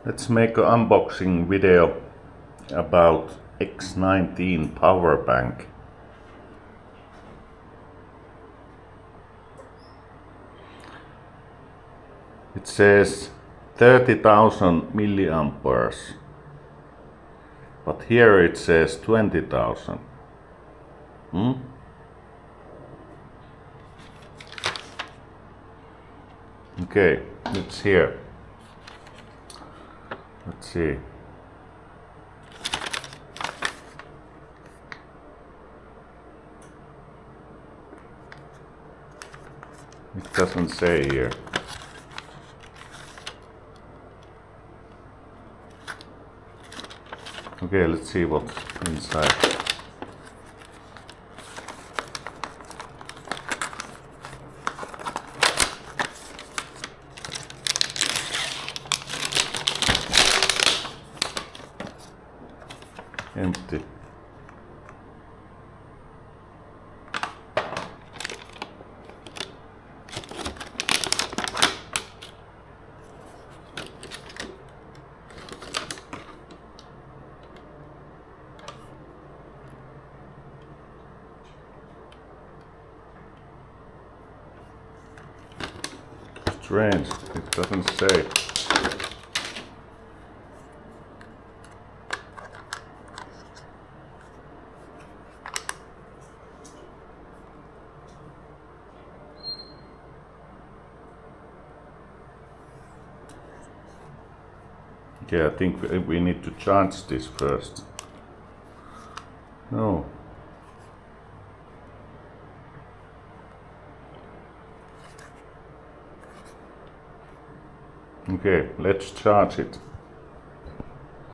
Let's make an unboxing video about X19 power bank. It says 30,000 milliamperes, but here it says 20,000. Okay, it's here. Let's see. It doesn't say here. Okay, let's see what's inside. Empty. Strange, it doesn't say. Okay, I think we need to charge this first. No. Okay, let's charge it.